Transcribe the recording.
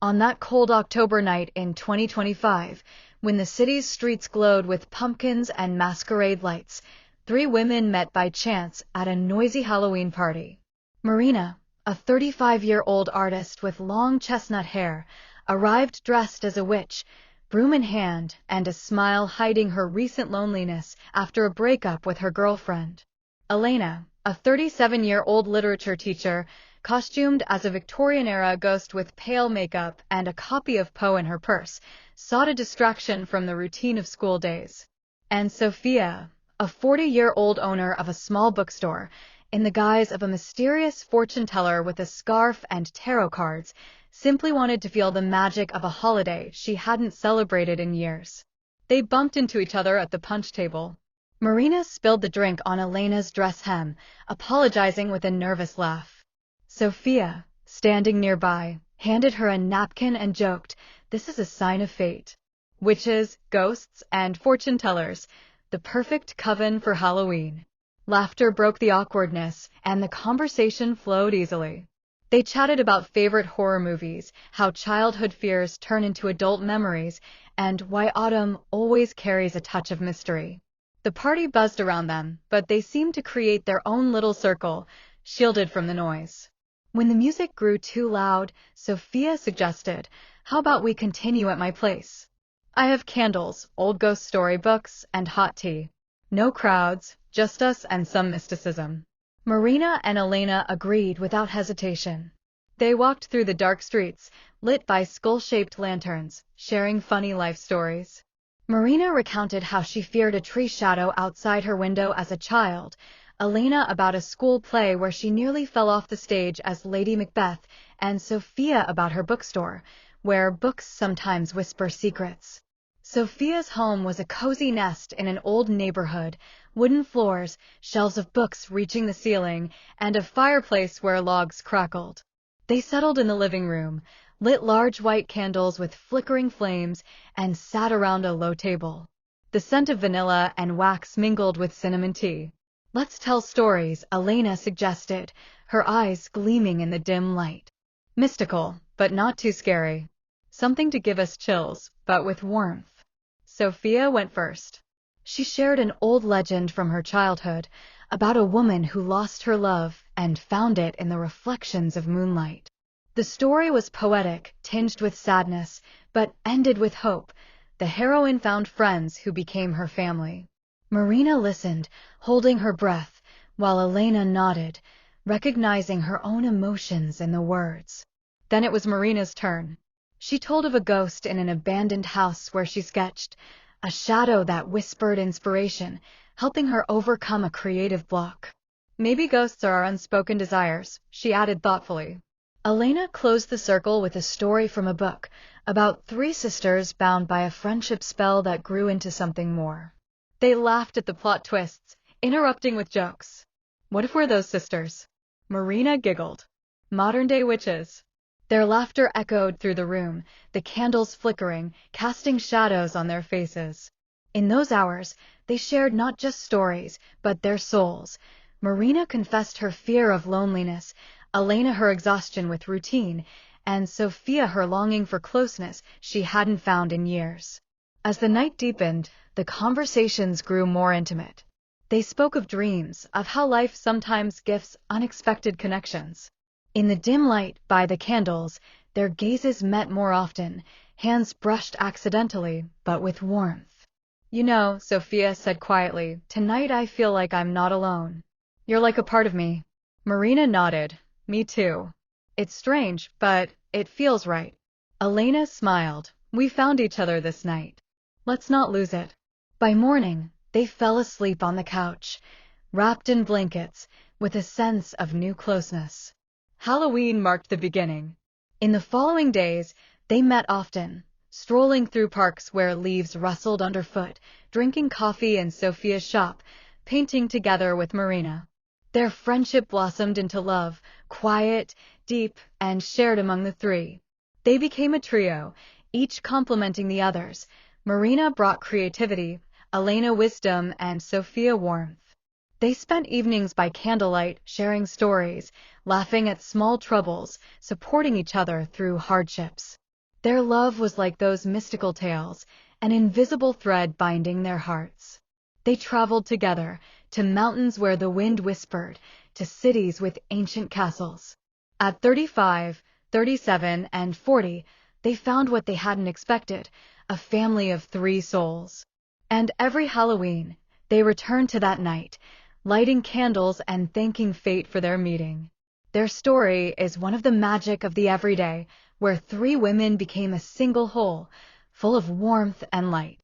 On that cold October night in 2025, when the city's streets glowed with pumpkins and masquerade lights, three women met by chance at a noisy Halloween party. Marina, a 35-year-old artist with long chestnut hair, arrived dressed as a witch, broom in hand and a smile hiding her recent loneliness after a breakup with her girlfriend. Elena, a 37-year-old literature teacher, costumed as a Victorian-era ghost with pale makeup and a copy of Poe in her purse, sought a distraction from the routine of school days. And Sophia, a 40-year-old owner of a small bookstore, in the guise of a mysterious fortune-teller with a scarf and tarot cards, simply wanted to feel the magic of a holiday she hadn't celebrated in years. They bumped into each other at the punch table. Marina spilled the drink on Elena's dress hem, apologizing with a nervous laugh. Sophia, standing nearby, handed her a napkin and joked, "This is a sign of fate. Witches, ghosts, and fortune-tellers, the perfect coven for Halloween." Laughter broke the awkwardness, and the conversation flowed easily. They chatted about favorite horror movies, how childhood fears turn into adult memories, and why autumn always carries a touch of mystery. The party buzzed around them, but they seemed to create their own little circle, shielded from the noise. When the music grew too loud, Sophia suggested, "How about we continue at my place? I have candles, old ghost story books, and hot tea. No crowds, just us and some mysticism." Marina and Elena agreed without hesitation. They walked through the dark streets, lit by skull-shaped lanterns, sharing funny life stories. Marina recounted how she feared a tree shadow outside her window as a child, Elena about a school play where she nearly fell off the stage as Lady Macbeth, and Sophia about her bookstore, where books sometimes whisper secrets. Sophia's home was a cozy nest in an old neighborhood, wooden floors, shelves of books reaching the ceiling, and a fireplace where logs crackled. They settled in the living room, lit large white candles with flickering flames, and sat around a low table. The scent of vanilla and wax mingled with cinnamon tea. "Let's tell stories," Elena suggested, her eyes gleaming in the dim light. "Mystical, but not too scary. Something to give us chills, but with warmth." Sophia went first. She shared an old legend from her childhood about a woman who lost her love and found it in the reflections of moonlight. The story was poetic, tinged with sadness, but ended with hope. The heroine found friends who became her family. Marina listened, holding her breath, while Elena nodded, recognizing her own emotions in the words. Then it was Marina's turn. She told of a ghost in an abandoned house where she sketched, a shadow that whispered inspiration, helping her overcome a creative block. "Maybe ghosts are our unspoken desires," she added thoughtfully. Elena closed the circle with a story from a book, about three sisters bound by a friendship spell that grew into something more. They laughed at the plot twists, interrupting with jokes. "What if we're those sisters?" Marina giggled. "Modern-day witches." Their laughter echoed through the room, the candles flickering, casting shadows on their faces. In those hours, they shared not just stories, but their souls. Marina confessed her fear of loneliness, Elena her exhaustion with routine, and Sophia her longing for closeness she hadn't found in years. As the night deepened, the conversations grew more intimate. They spoke of dreams, of how life sometimes gifts unexpected connections. In the dim light, by the candles, their gazes met more often, hands brushed accidentally, but with warmth. "You know," Sophia said quietly, "tonight I feel like I'm not alone. You're like a part of me." Marina nodded. "Me too. It's strange, but it feels right." Elena smiled. "We found each other this night. Let's not lose it." By morning, they fell asleep on the couch, wrapped in blankets, with a sense of new closeness. Halloween marked the beginning. In the following days, they met often, strolling through parks where leaves rustled underfoot, drinking coffee in Sophia's shop, painting together with Marina. Their friendship blossomed into love, quiet, deep, and shared among the three. They became a trio, each complementing the others. Marina brought creativity, Elena wisdom, and Sophia warmth. They spent evenings by candlelight, sharing stories, laughing at small troubles, supporting each other through hardships. Their love was like those mystical tales, an invisible thread binding their hearts. They traveled together, to mountains where the wind whispered, to cities with ancient castles. At 35, 37, and 40, they found what they hadn't expected, a family of 3 souls. And every Halloween, they returned to that night, lighting candles and thanking fate for their meeting. Their story is one of the magic of the everyday, where 3 women became a single whole, full of warmth and light.